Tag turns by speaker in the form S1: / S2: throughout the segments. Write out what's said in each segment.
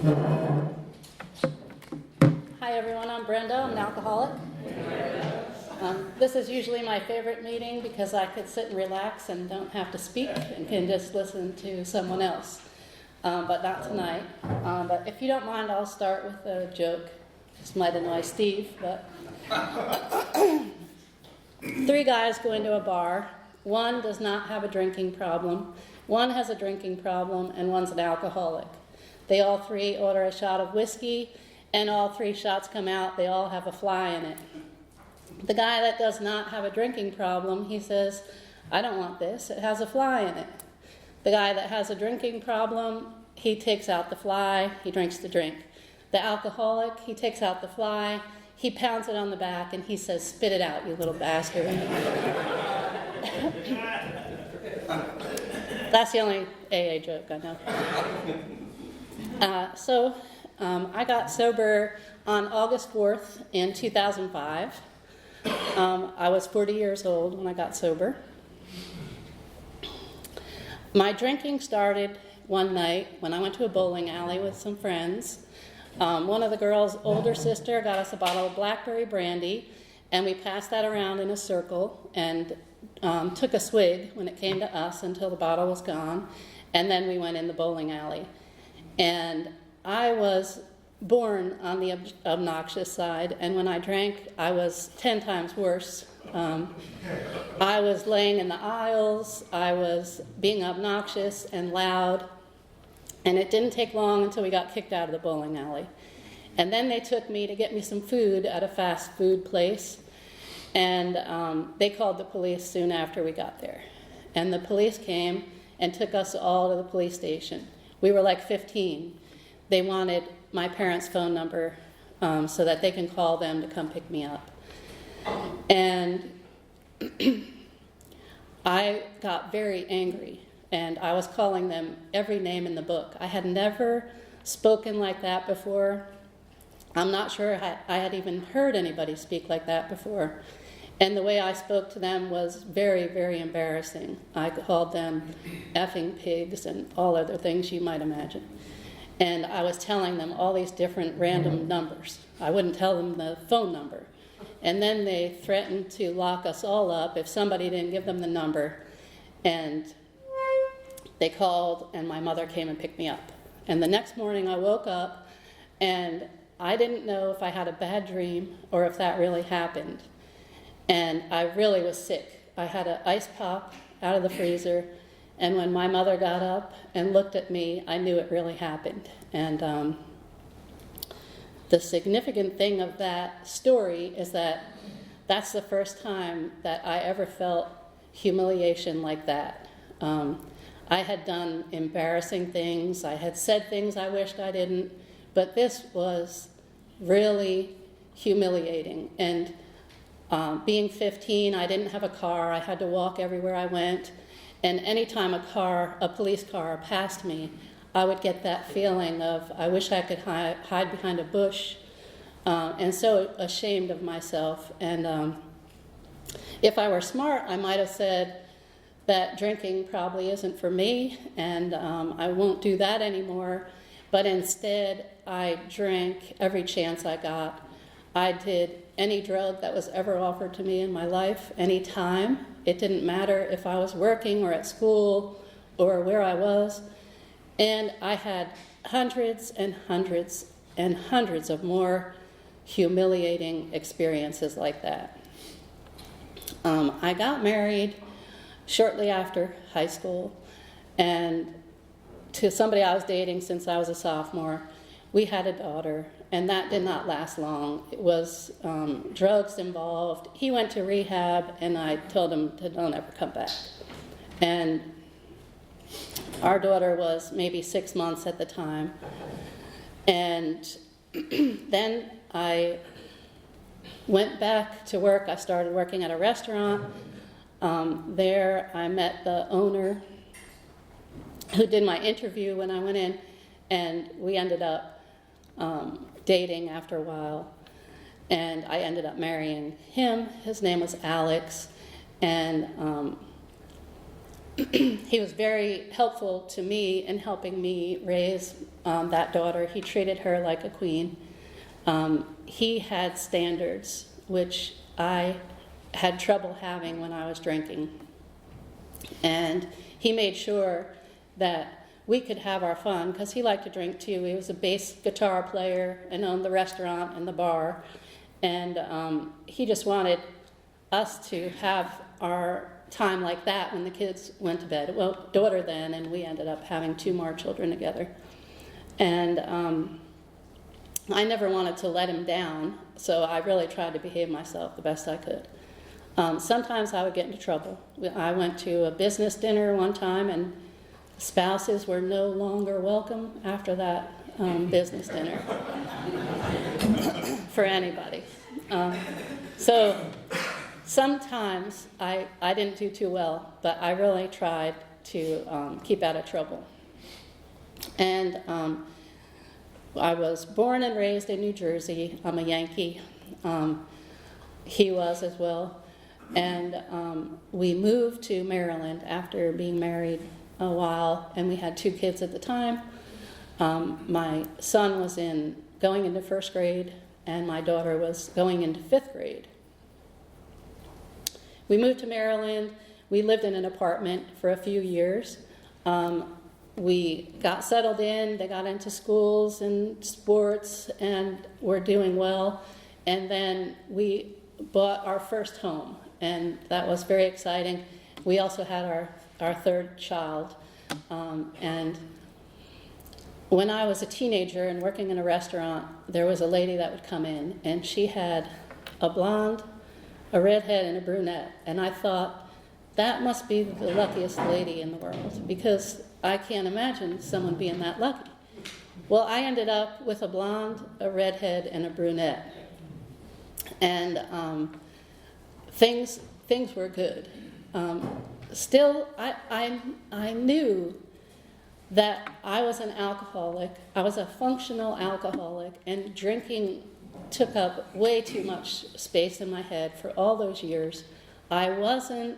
S1: Hi everyone, I'm Brenda. I'm an alcoholic. This is usually my favorite meeting because I could sit and relax and don't have to speak and can just listen to someone else. But not tonight. But if you don't mind, I'll start with a joke. This might annoy Steve, but 3 guys go into a bar. One does not have a drinking problem. One has a drinking problem, and one's an alcoholic. They all 3 order a shot of whiskey, and all 3 shots come out. They all have a fly in it. The guy that does not have a drinking problem, he says, "I don't want this. It has a fly in it." The guy that has a drinking problem, he takes out the fly. He drinks the drink. The alcoholic, he takes out the fly. He pounds it on the back, and he says, "Spit it out, you little bastard." That's the only AA joke I know. I got sober on August 4th in 2005. I was 40 years old when I got sober. My drinking started one night when I went to a bowling alley with some friends. One of the girls' older sister got us a bottle of blackberry brandy, and we passed that around in a circle and took a swig when it came to us until the bottle was gone, and then we went in the bowling alley. And I was born on the obnoxious side, and when I drank, I was 10 times worse. I was laying in the aisles, I was being obnoxious and loud, and it didn't take long until we got kicked out of the bowling alley. And then they took me to get me some food at a fast food place, and they called the police soon after we got there. And the police came and took us all to the police station. We were like 15. They wanted my parents' phone number so that they can call them to come pick me up. And I got very angry, and I was calling them every name in the book. I had never spoken like that before. I'm not sure I had even heard anybody speak like that before. And the way I spoke to them was very, very embarrassing. I called them effing pigs and all other things you might imagine. And I was telling them all these different random numbers. I wouldn't tell them the phone number. And then they threatened to lock us all up if somebody didn't give them the number. And they called, and my mother came and picked me up. And the next morning I woke up, and I didn't know if I had a bad dream or if that really happened. And I really was sick. I had an ice pop out of the freezer, and when my mother got up and looked at me, I knew it really happened. And the significant thing of that story is that that's the first time that I ever felt humiliation like that. I had done embarrassing things. I had said things I wished I didn't, but this was really humiliating. And being 15, I didn't have a car. I had to walk everywhere I went. And anytime a police car passed me, I would get that feeling of, I wish I could hide behind a bush, and so ashamed of myself. And if I were smart, I might have said that drinking probably isn't for me, and I won't do that anymore. But instead, I drank every chance I got. I did any drug that was ever offered to me in my life, any time. It didn't matter if I was working or at school or where I was. And I had hundreds and hundreds and hundreds of more humiliating experiences like that. I got married shortly after high school, and to somebody I was dating since I was a sophomore. We had a daughter, and that did not last long. It was drugs involved. He went to rehab, and I told him to don't ever come back. And our daughter was maybe 6 months at the time. And then I went back to work. I started working at a restaurant. There I met the owner who did my interview when I went in, and we ended up dating after a while, and I ended up marrying him. His name was Alex, and he was very helpful to me in helping me raise that daughter. He treated her like a queen. He had standards, which I had trouble having when I was drinking. And he made sure that we could have our fun, because he liked to drink too. He was a bass guitar player and owned the restaurant and the bar. And he just wanted us to have our time like that when the kids went to bed. Well, daughter then, and we ended up having 2 more children together. And I never wanted to let him down, so I really tried to behave myself the best I could. Sometimes I would get into trouble. I went to a business dinner one time, and spouses were no longer welcome after that business dinner for anybody. So sometimes I didn't do too well, but I really tried to keep out of trouble. And I was born and raised in New Jersey. I'm a Yankee. He was as well. And we moved to Maryland after being married a while, and we had 2 kids at the time. My son was going into 1st grade, and my daughter was going into 5th grade. We moved to Maryland. We lived in an apartment for a few years. We got settled in. They got into schools and sports and were doing well. And then we bought our first home, and that was very exciting. We also had our 3rd child. And when I was a teenager and working in a restaurant, there was a lady that would come in, and she had a blonde, a redhead, and a brunette. And I thought, that must be the luckiest lady in the world, because I can't imagine someone being that lucky. Well, I ended up with a blonde, a redhead, and a brunette. And things were good. Still, I knew that I was an alcoholic. I was a functional alcoholic, and drinking took up way too much space in my head for all those years. I wasn't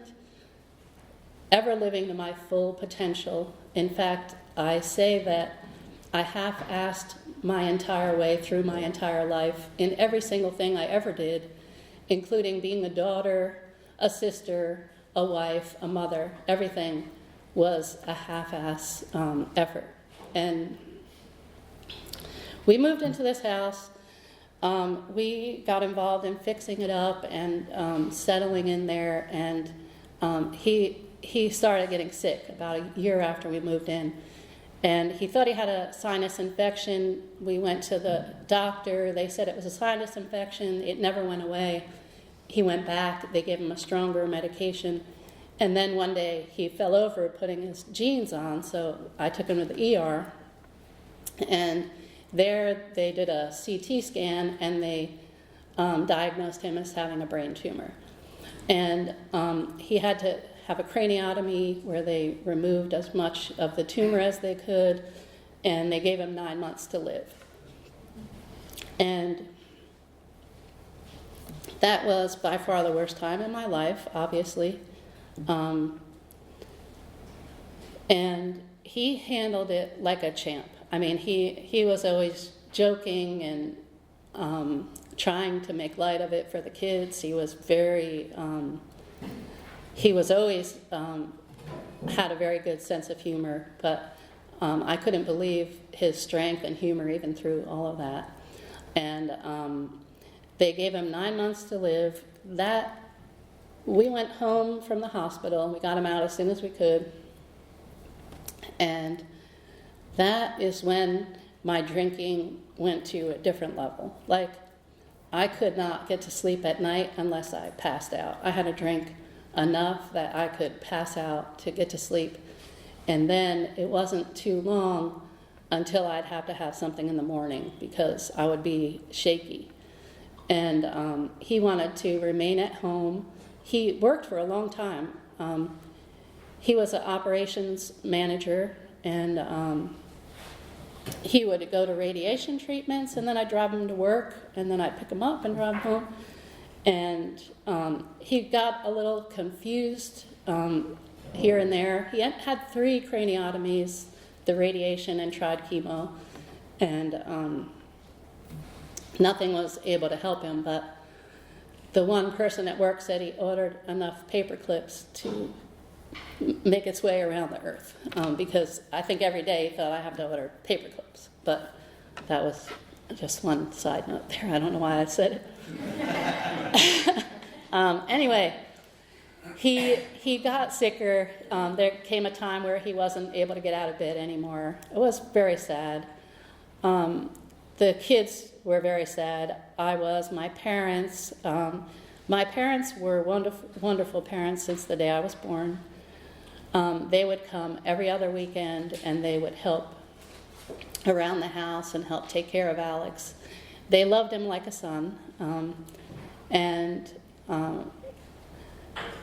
S1: ever living to my full potential. In fact, I say that I half-assed my entire way through my entire life in every single thing I ever did, including being a daughter, a sister, a wife, a mother. Everything was a half-ass effort. And we moved into this house. We got involved in fixing it up and settling in there, and he started getting sick about a year after we moved in. And he thought he had a sinus infection. We went to the doctor. They said it was a sinus infection. It never went away. He went back. They gave him a stronger medication. And then one day he fell over putting his jeans on, so I took him to the ER. And there they did a CT scan, and they diagnosed him as having a brain tumor. And he had to have a craniotomy where they removed as much of the tumor as they could, and they gave him 9 months to live. And that was by far the worst time in my life, obviously. And he handled it like a champ. I mean, he was always joking and trying to make light of it for the kids. He was very... He was always had a very good sense of humor, but I couldn't believe his strength and humor even through all of that. And they gave him 9 months to live. We went home from the hospital, and we got him out as soon as we could. And that is when my drinking went to a different level. Like, I could not get to sleep at night unless I passed out. I had to drink enough that I could pass out to get to sleep. And then it wasn't too long until I'd have to have something in the morning because I would be shaky. And he wanted to remain at home. He worked for a long time. He was an operations manager, and he would go to radiation treatments, and then I'd drive him to work, and then I'd pick him up and drive him home. And he got a little confused here and there. He had 3 craniotomies, the radiation, and tried chemo, and nothing was able to help him. But the one person at work said he ordered enough paper clips to make its way around the earth, because I think every day he thought, I have to order paper clips. But that was just one side note there. I don't know why I said it. Anyway, he got sicker. There came a time where he wasn't able to get out of bed anymore. It was very sad. The kids were very sad. I was. My parents were wonderful, wonderful parents since the day I was born. They would come every other weekend, and they would help around the house and help take care of Alex. They loved him like a son.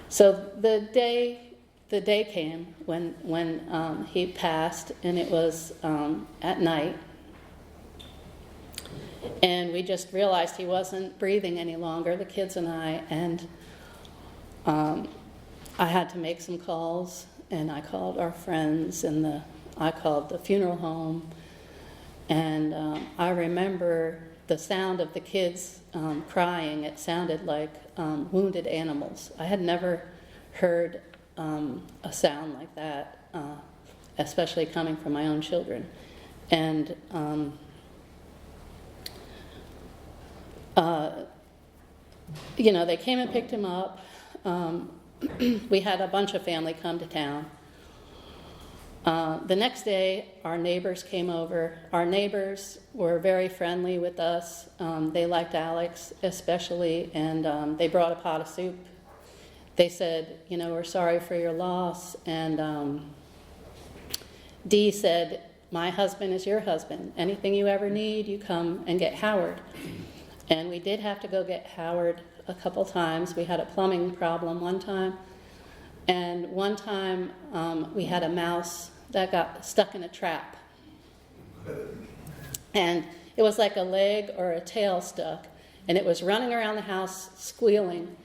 S1: So the day came when he passed, and it was at night. And we just realized he wasn't breathing any longer, the kids and I, and I had to make some calls, and I called our friends, and I called the funeral home, and I remember the sound of the kids crying. It sounded like wounded animals. I had never heard a sound like that, especially coming from my own children. And they came and picked him up. We had a bunch of family come to town. The next day, our neighbors came over. Our neighbors were very friendly with us. They liked Alex especially, and they brought a pot of soup. They said, we're sorry for your loss. And Dee said, my husband is your husband. Anything you ever need, you come and get Howard. And we did have to go get Howard a couple times. We had a plumbing problem one time. And one time we had a mouse that got stuck in a trap. And it was like a leg or a tail stuck. And it was running around the house squealing.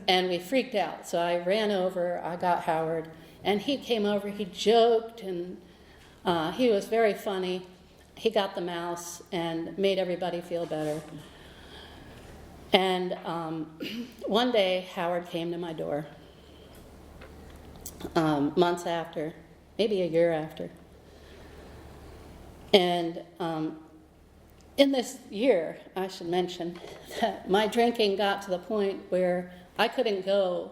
S1: And we freaked out. So I ran over, I got Howard. And he came over, he joked, and he was very funny. He got the mouse and made everybody feel better. And one day, Howard came to my door, months after, maybe a year after. And in this year, I should mention that my drinking got to the point where I couldn't go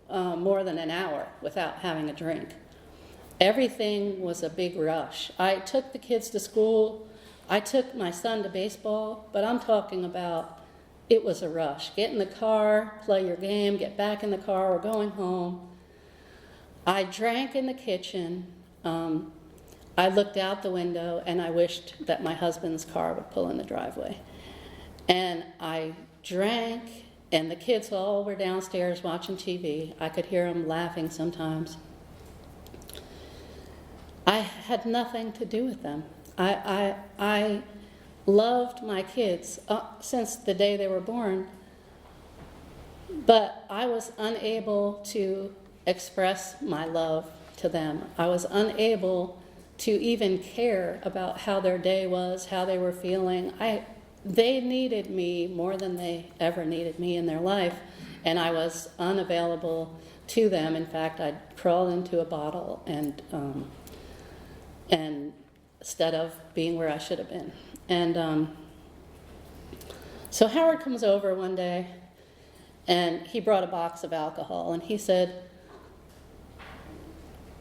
S1: more than an hour without having a drink. Everything was a big rush. I took the kids to school. I took my son to baseball, but I'm talking about it was a rush. Get in the car, play your game, get back in the car, we're going home. I drank in the kitchen. I looked out the window, and I wished that my husband's car would pull in the driveway. And I drank, and the kids all were downstairs watching TV. I could hear them laughing sometimes. I had nothing to do with them. I loved my kids since the day they were born, but I was unable to express my love to them. I was unable to even care about how their day was, how they were feeling. They needed me more than they ever needed me in their life, and I was unavailable to them. In fact, I'd crawled into a bottle and instead of being where I should have been. And so Howard comes over one day, and he brought a box of alcohol, and he said,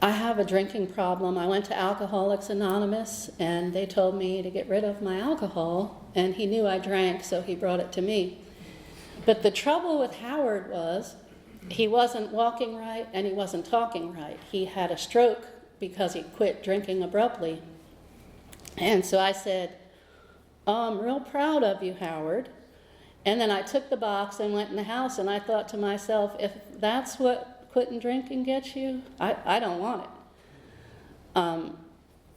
S1: I have a drinking problem. I went to Alcoholics Anonymous, and they told me to get rid of my alcohol, and he knew I drank, so he brought it to me. But the trouble with Howard was he wasn't walking right, and he wasn't talking right. He had a stroke because he quit drinking abruptly. And so I said, I'm real proud of you, Howard. And then I took the box and went in the house, and I thought to myself, if that's what quitting drinking gets you, I don't want it.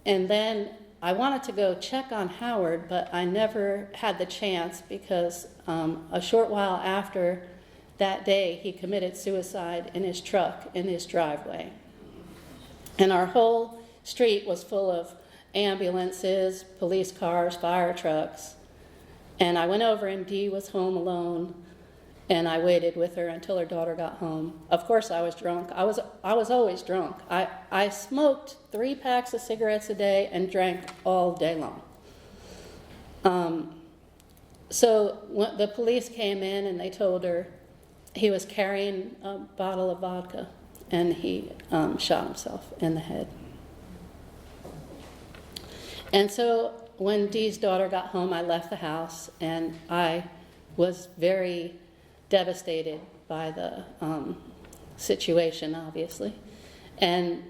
S1: And then I wanted to go check on Howard, but I never had the chance because a short while after that day he committed suicide in his truck in his driveway. And our whole street was full of ambulances, police cars, fire trucks. And I went over and Dee was home alone, and I waited with her until her daughter got home. Of course I was drunk. I was always drunk. I smoked 3 packs of cigarettes a day and drank all day long. So when the police came in and they told her he was carrying a bottle of vodka, and he shot himself in the head. And so when Dee's daughter got home, I left the house, and I was very devastated by the situation, obviously. And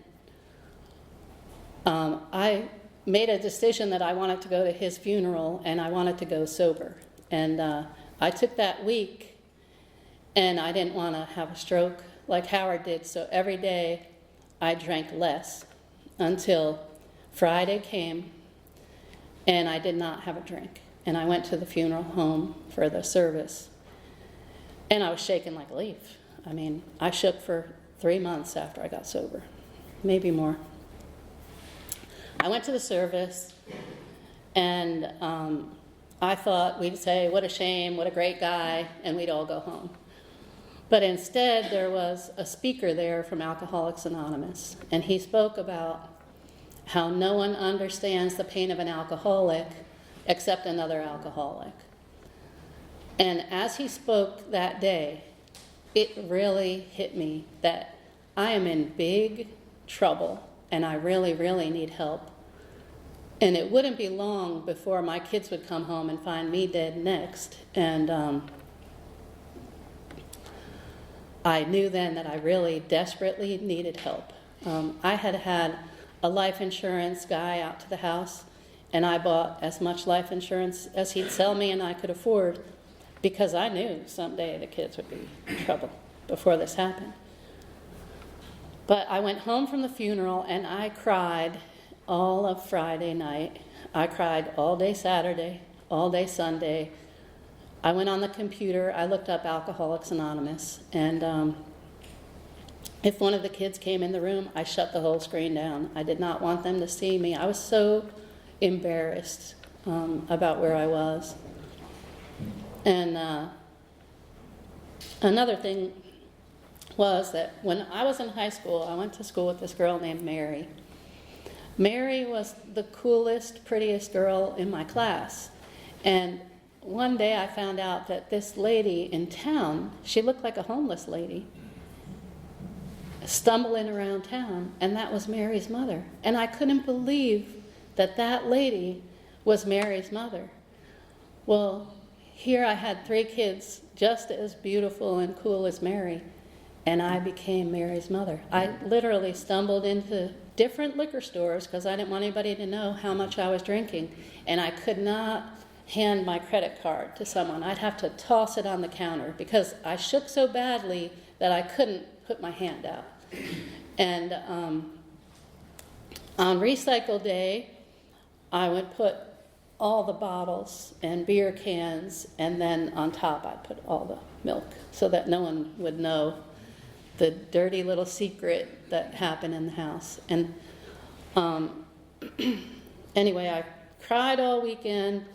S1: I made a decision that I wanted to go to his funeral, and I wanted to go sober. And I took that week, and I didn't want to have a stroke like Howard did, so every day I drank less until Friday came, and I did not have a drink. And I went to the funeral home for the service, and I was shaking like a leaf. I mean, I shook for 3 months after I got sober, maybe more. I went to the service, and I thought we'd say, what a shame, what a great guy, and we'd all go home. But instead, there was a speaker there from Alcoholics Anonymous, and he spoke about how no one understands the pain of an alcoholic except another alcoholic. And as he spoke that day, it really hit me that I am in big trouble, and I really, really need help. And it wouldn't be long before my kids would come home and find me dead next. And I knew then that I really desperately needed help. I had a life insurance guy out to the house, and I bought as much life insurance as he'd sell me and I could afford, because I knew someday the kids would be in trouble before this happened. But I went home from the funeral, and I cried all of Friday night. I cried all day Saturday, all day Sunday. I went on the computer, I looked up Alcoholics Anonymous, and if one of the kids came in the room, I shut the whole screen down. I did not want them to see me. I was so embarrassed about where I was. And another thing was that when I was in high school, I went to school with this girl named Mary. Mary was the coolest, prettiest girl in my class. And one day I found out that this lady in town, she looked like a homeless lady, stumbling around town, and that was Mary's mother. And I couldn't believe that that lady was Mary's mother. Well, here I had 3 kids just as beautiful and cool as Mary, and I became Mary's mother. I literally stumbled into different liquor stores because I didn't want anybody to know how much I was drinking, and I could not hand my credit card to someone. I'd have to toss it on the counter because I shook so badly that I couldn't put my hand out. And on recycle day, I would put all the bottles and beer cans, and then on top I'd put all the milk so that no one would know the dirty little secret that happened in the house. And anyway, I cried all weekend.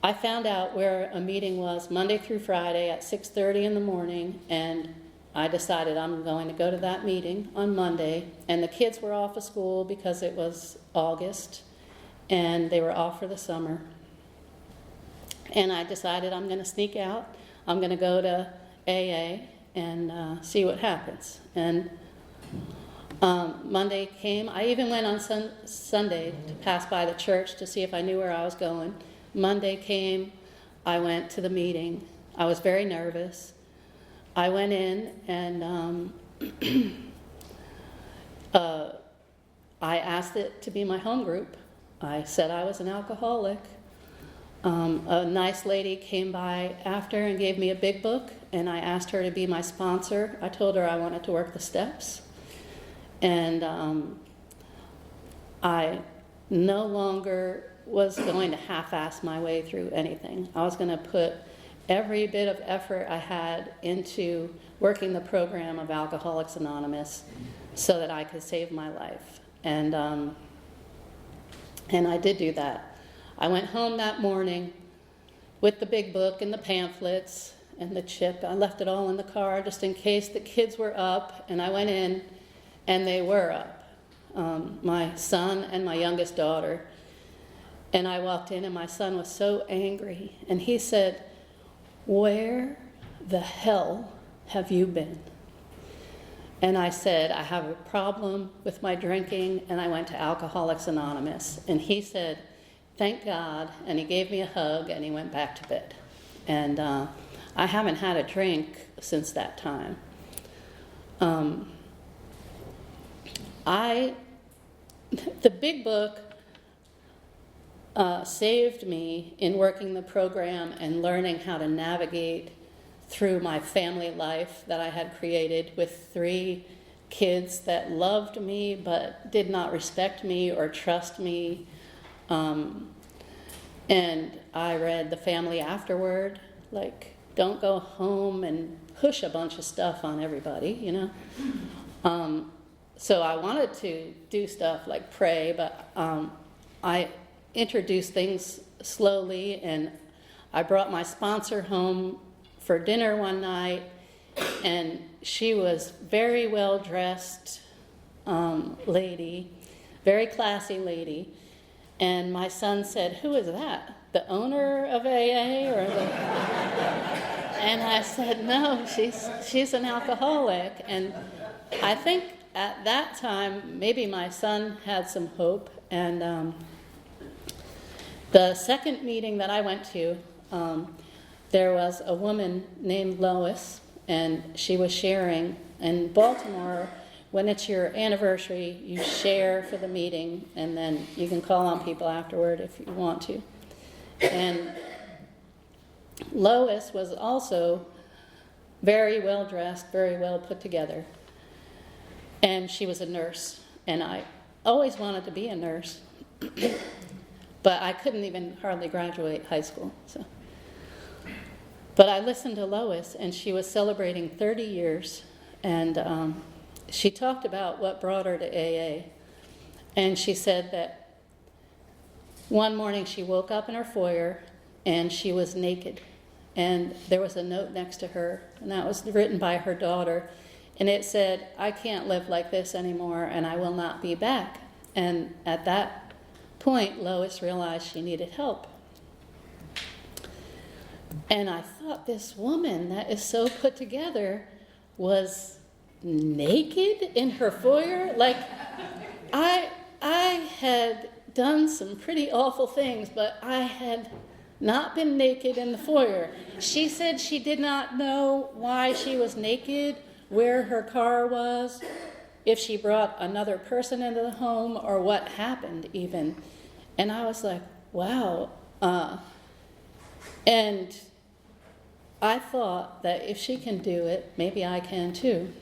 S1: I found out where a meeting was Monday through Friday at 6:30 in the morning, and I decided I'm going to go to that meeting on Monday. And the kids were off of school because it was August, and they were off for the summer. And I decided I'm going to sneak out. I'm going to go to AA and see what happens. And Monday came. I even went on Sunday to pass by the church to see if I knew where I was going. Monday came. I went to the meeting. I was very nervous. I went in, and I asked it to be my home group. I said I was an alcoholic. A nice lady came by after and gave me a big book, and I asked her to be my sponsor. I told her I wanted to work the steps. And I no longer was going to half-ass my way through anything. I was going to put every bit of effort I had into working the program of Alcoholics Anonymous so that I could save my life. And I did do that. I went home that morning with the big book and the pamphlets and the chip. I left it all in the car just in case the kids were up, and I went in and they were up. My son and my youngest daughter. And I walked in and my son was so angry, and he said, "Where the hell have you been?" And I said, "I have a problem with my drinking, and I went to Alcoholics Anonymous." And he said, "Thank God," and he gave me a hug, and he went back to bed. And I haven't had a drink since that time. The big book saved me in working the program and learning how to navigate through my family life that I had created with 3 kids that loved me but did not respect me or trust me. And I read The Family Afterward, like, don't go home and push a bunch of stuff on everybody, you know. So I wanted to do stuff like pray, but I introduced things slowly, and I brought my sponsor home for dinner one night, and she was very well-dressed lady, very classy lady, and my son said, "Who is that? The owner of AA or the..." And I said, "No, she's an alcoholic." And I think at that time, maybe my son had some hope. And the second meeting that I went to, there was a woman named Lois, and she was sharing. In Baltimore, when it's your anniversary, you share for the meeting, and then you can call on people afterward if you want to. And Lois was also very well dressed, very well put together. And she was a nurse, and I always wanted to be a nurse, but I couldn't even hardly graduate high school. So. But I listened to Lois, and she was celebrating 30 years, and she talked about what brought her to AA. And she said that one morning she woke up in her foyer, and she was naked. And there was a note next to her, and that was written by her daughter. And it said, "I can't live like this anymore, and I will not be back." And at that point, Lois realized she needed help. And I thought, this woman that is so put together was naked in her foyer? Like, I had done some pretty awful things, but I had not been naked in the foyer. She said she did not know why she was naked, where her car was, if she brought another person into the home, or what happened even. And I was like, wow. And I thought that if she can do it, maybe I can too.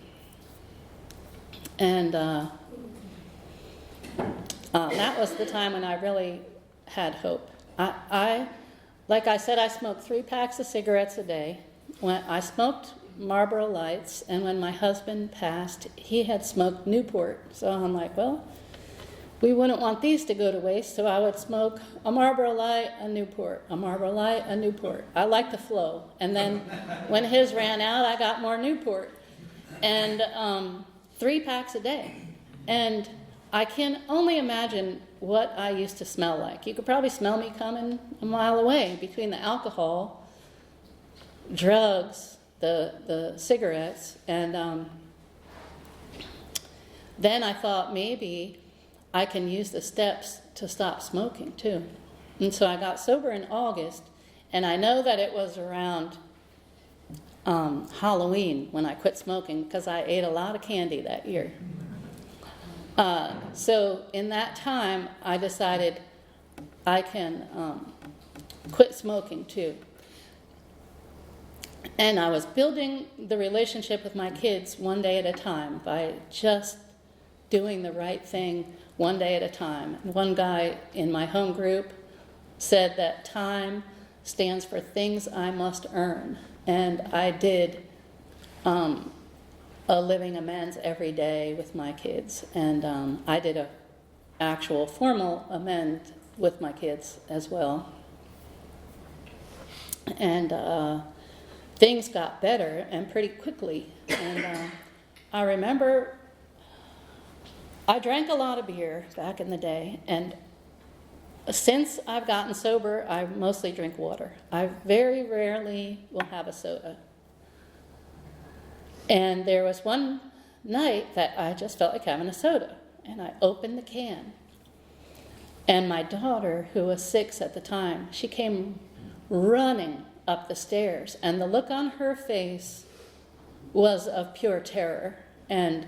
S1: And that was the time when I really had hope. Like I said, I smoked 3 packs of cigarettes a day. When I smoked Marlboro Lights, and when my husband passed, he had smoked Newport. So I'm like, well, we wouldn't want these to go to waste, so I would smoke a Marlboro Light, a Newport, a Marlboro Light, a Newport. I like the flow. And then when his ran out, I got more Newport. And 3 packs a day. And I can only imagine what I used to smell like. You could probably smell me coming a mile away between the alcohol, drugs, the cigarettes, and then I thought maybe I can use the steps to stop smoking too. And so I got sober in August, and I know that it was around Halloween when I quit smoking, because I ate a lot of candy that year. So in that time, I decided I can quit smoking too. And I was building the relationship with my kids one day at a time by just doing the right thing one day at a time. One guy in my home group said that time stands for Things I Must Earn. And I did a living amends every day with my kids. And I did a actual formal amend with my kids as well. And things got better and pretty quickly. And I remember I drank a lot of beer back in the day, and since I've gotten sober, I mostly drink water. I very rarely will have a soda. And there was one night that I just felt like having a soda, and I opened the can. And my daughter, who was 6 at the time, she came running up the stairs, and the look on her face was of pure terror. And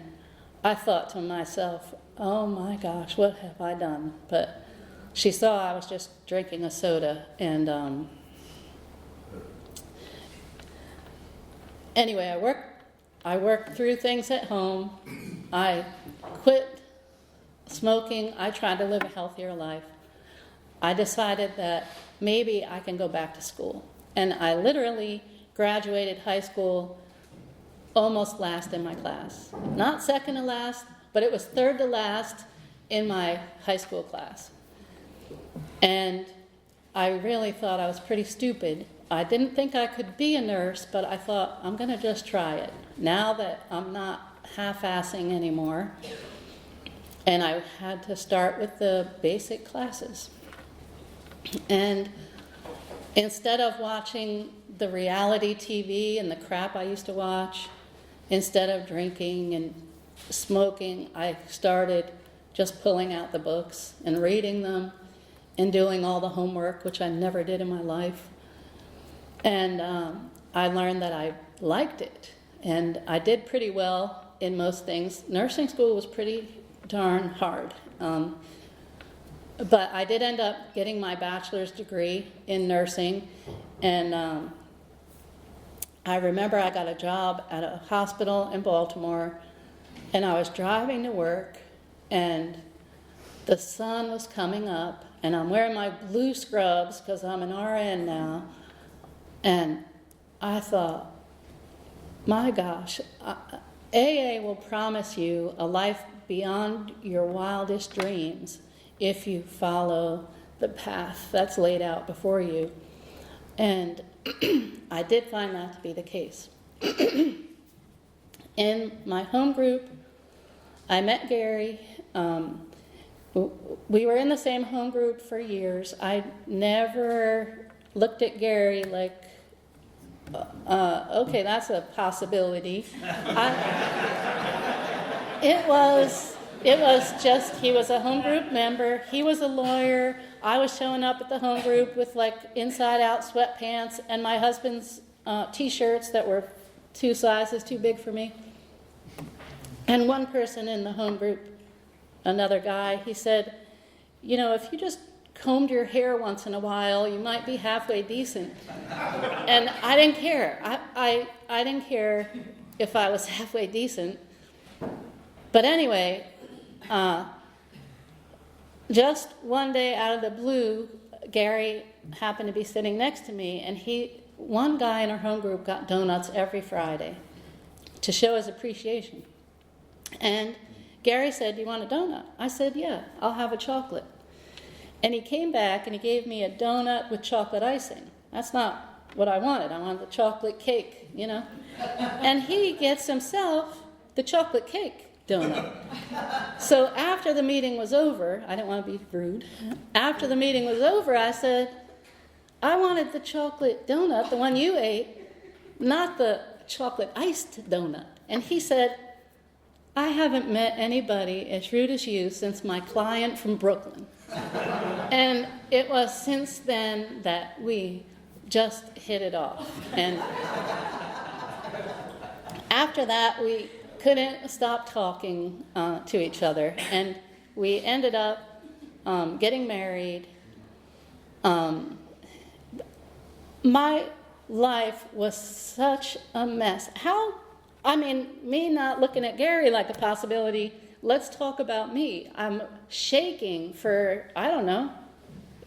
S1: I thought to myself, oh my gosh, what have I done? But she saw I was just drinking a soda, and anyway, I worked through things at home. I quit smoking. I tried to live a healthier life. I decided that maybe I can go back to school. And I literally graduated high school almost last in my class. Not second to last, but it was third to last in my high school class. And I really thought I was pretty stupid. I didn't think I could be a nurse, but I thought, I'm going to just try it. Now that I'm not half-assing anymore, and I had to start with the basic classes. And instead of watching the reality TV and the crap I used to watch, instead of drinking and smoking, I started just pulling out the books and reading them and doing all the homework, which I never did in my life. And I learned that I liked it, and I did pretty well in most things. Nursing school was pretty darn hard. But I did end up getting my bachelor's degree in nursing, and I remember I got a job at a hospital in Baltimore, and I was driving to work, and the sun was coming up, and I'm wearing my blue scrubs because I'm an RN now, and I thought, my gosh, AA will promise you a life beyond your wildest dreams if you follow the path that's laid out before you. And I did find that to be the case. In my home group, I met Gary. We were in the same home group for years. I never looked at Gary like, okay, that's a possibility. It was just, he was a home group member. He was a lawyer. I was showing up at the home group with like inside-out sweatpants and my husband's T-shirts that were 2 sizes too big for me. And one person in the home group, another guy, he said, you know, if you just combed your hair once in a while, you might be halfway decent. And I didn't care. I didn't care if I was halfway decent. But anyway, just one day out of the blue, Gary happened to be sitting next to me, and one guy in our home group got donuts every Friday to show his appreciation. And Gary said, do you want a donut? I said, yeah, I'll have a chocolate. And he came back and he gave me a donut with chocolate icing. That's not what I wanted. I wanted the chocolate cake, you know. And he gets himself the chocolate cake donut. So after the meeting was over, I didn't want to be rude. After the meeting was over, I said, I wanted the chocolate donut, the one you ate, not the chocolate iced donut. And he said, I haven't met anybody as rude as you since my client from Brooklyn. And it was since then that we just hit it off. And after that, we couldn't stop talking to each other. And we ended up getting married. My life was such a mess. Me not looking at Gary like a possibility, let's talk about me. I'm shaking for,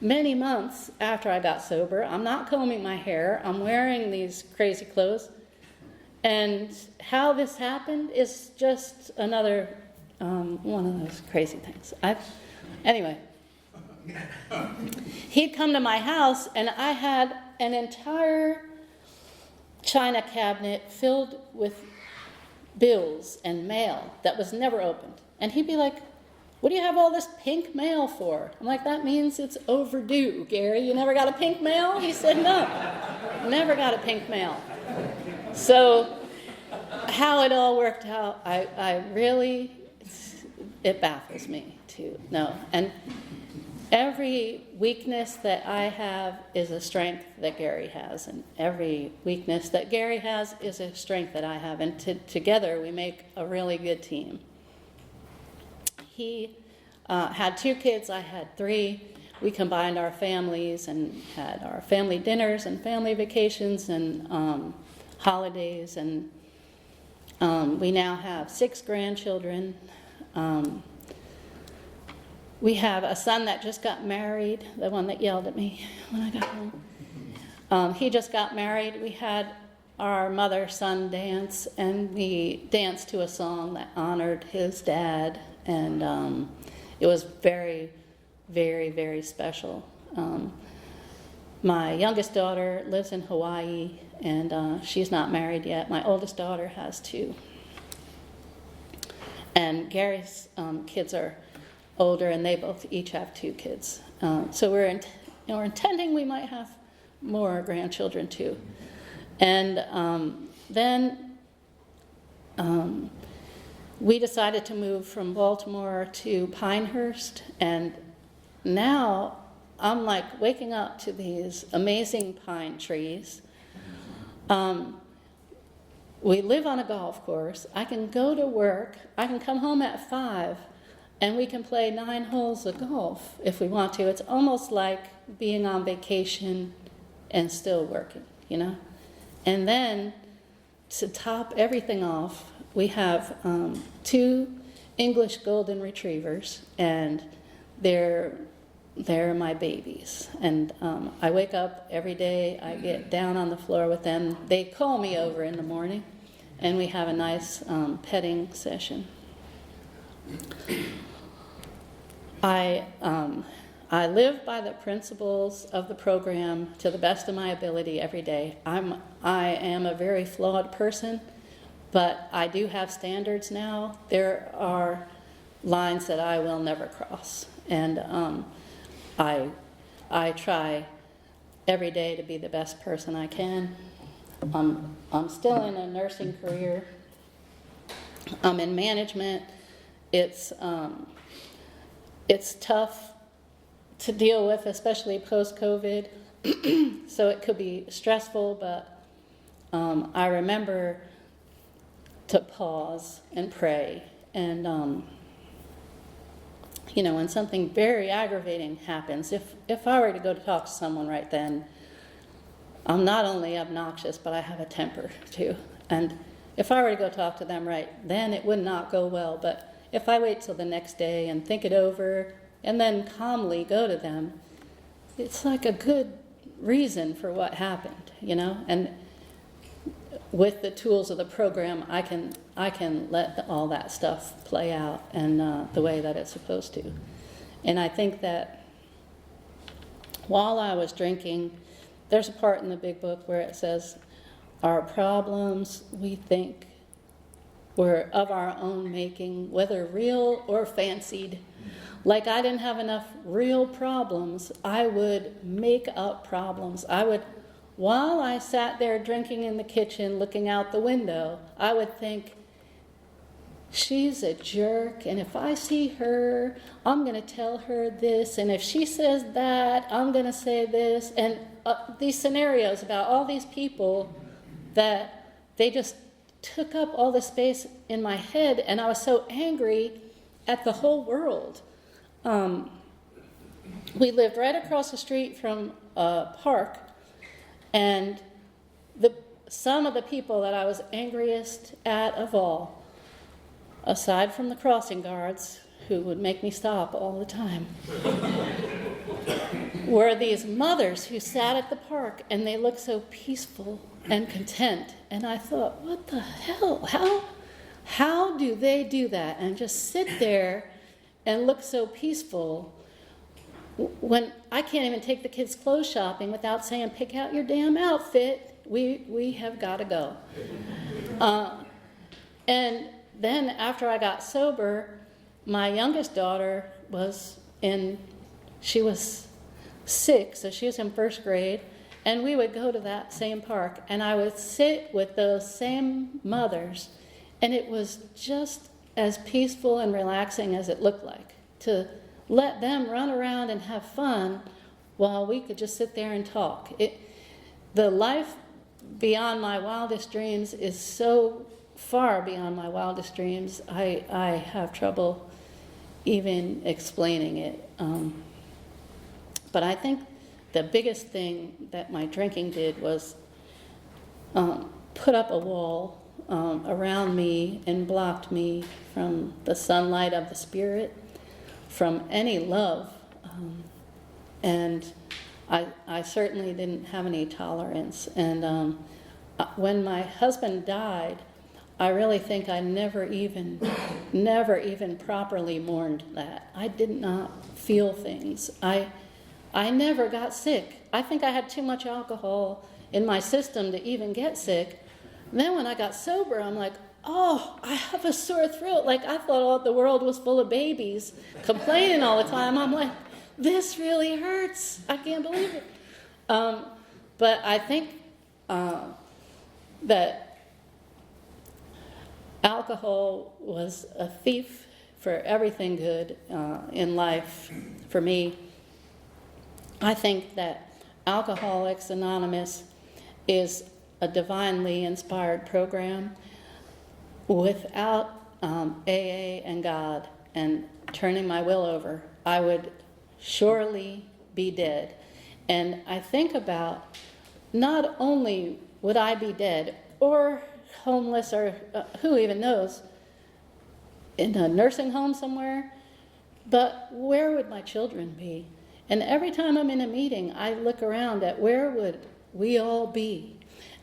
S1: many months after I got sober. I'm not combing my hair. I'm wearing these crazy clothes. And how this happened is just another one of those crazy things. Anyway, he'd come to my house, and I had an entire china cabinet filled with bills and mail that was never opened. And he'd be like, "What do you have all this pink mail for?" I'm like, "That means it's overdue, Gary. You never got a pink mail?" He said, "No, never got a pink mail." So how it all worked out, I really, it baffles me to know. And every weakness that I have is a strength that Gary has, and every weakness that Gary has is a strength that I have, and together we make a really good team. He had 2 kids, I had 3. We combined our families and had our family dinners and family vacations and holidays, and we now have 6 grandchildren. We have a son that just got married, the one that yelled at me when I got home. He just got married. We had our mother-son dance, and we danced to a song that honored his dad, and it was very, very, very special. My youngest daughter lives in Hawaii, and she's not married yet. My oldest daughter has 2. And Gary's kids are older, and they both each have 2 kids. So we're intending we might have more grandchildren too. And then we decided to move from Baltimore to Pinehurst, and now I'm like waking up to these amazing pine trees. We live on a golf course. I can go to work. I can come home at 5, and we can play 9 holes of golf if we want to. It's almost like being on vacation and still working, you know? And then to top everything off, we have 2 English golden retrievers, and they're my babies. And I wake up every day, I get down on the floor with them. They call me over in the morning, and we have a nice petting session. I live by the principles of the program to the best of my ability every day. I am a very flawed person, but I do have standards now. There are lines that I will never cross, and I try every day to be the best person I can. I'm still in a nursing career. I'm in management. It's tough to deal with, especially post-COVID. So it could be stressful, but I remember to pause and pray. And, when something very aggravating happens, if I were to go to talk to someone right then, I'm not only obnoxious, but I have a temper too. And if I were to go talk to them right then, it would not go well. But if I wait till the next day and think it over and then calmly go to them, it's like a good reason for what happened, And with the tools of the program, I can let all that stuff play out and the way that it's supposed to. And I think that while I was drinking, there's a part in the big book where it says, our problems we think were of our own making, whether real or fancied. Like I didn't have enough real problems, I would make up problems. While I sat there drinking in the kitchen, looking out the window, I would think, she's a jerk, and if I see her, I'm going to tell her this, and if she says that, I'm going to say this, and these scenarios about all these people that they just took up all the space in my head, and I was so angry at the whole world. We lived right across the street from a park, and some of the people that I was angriest at of all, aside from the crossing guards who would make me stop all the time, were these mothers who sat at the park, and they looked so peaceful and content. And I thought, what the hell? How do they do that and just sit there and look so peaceful when I can't even take the kids clothes shopping without saying, pick out your damn outfit. We have got to go. And then after I got sober, my youngest daughter she was 6, so she was in first grade, and we would go to that same park, and I would sit with those same mothers, and it was just as peaceful and relaxing as it looked like, to let them run around and have fun while we could just sit there and talk. The life beyond my wildest dreams is so far beyond my wildest dreams, I have trouble even explaining it. But I think the biggest thing that my drinking did was put up a wall around me and blocked me from the sunlight of the Spirit, from any love. And I certainly didn't have any tolerance. And when my husband died, I really think I never even properly mourned that. I did not feel things. I never got sick. I think I had too much alcohol in my system to even get sick. And then when I got sober, I'm like, oh, I have a sore throat. Like, I thought all the world was full of babies complaining all the time. I'm like, this really hurts. I can't believe it. But I think that alcohol was a thief for everything good in life for me. I think that Alcoholics Anonymous is a divinely inspired program. Without AA and God and turning my will over, I would surely be dead. And I think about, not only would I be dead or homeless or who even knows, in a nursing home somewhere, but where would my children be? And every time I'm in a meeting, I look around at where would we all be?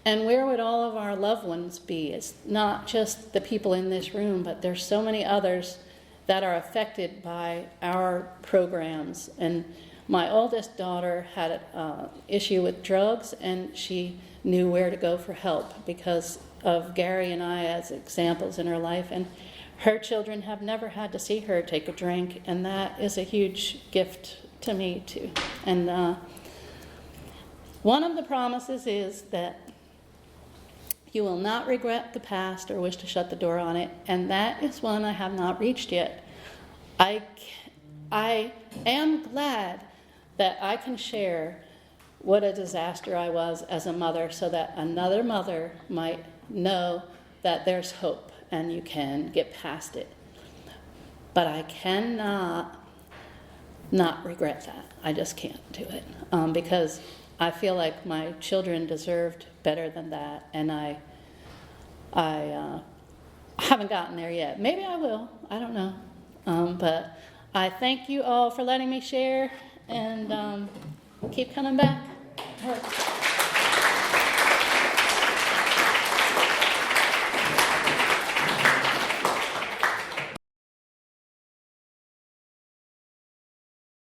S1: And where would all of our loved ones be? It's not just the people in this room, but there's so many others that are affected by our programs. And my oldest daughter had an issue with drugs, and she knew where to go for help because of Gary and I as examples in her life. And her children have never had to see her take a drink, and that is a huge gift to me too. And one of the promises is that you will not regret the past or wish to shut the door on it, and that is one I have not reached yet. I am glad that I can share what a disaster I was as a mother, so that another mother might know that there's hope and you can get past it. But I cannot not regret that. I just can't do it because I feel like my children deserved better than that, and I haven't gotten there yet. Maybe I will. I don't know. But I thank you all for letting me share, and keep coming back. It hurts.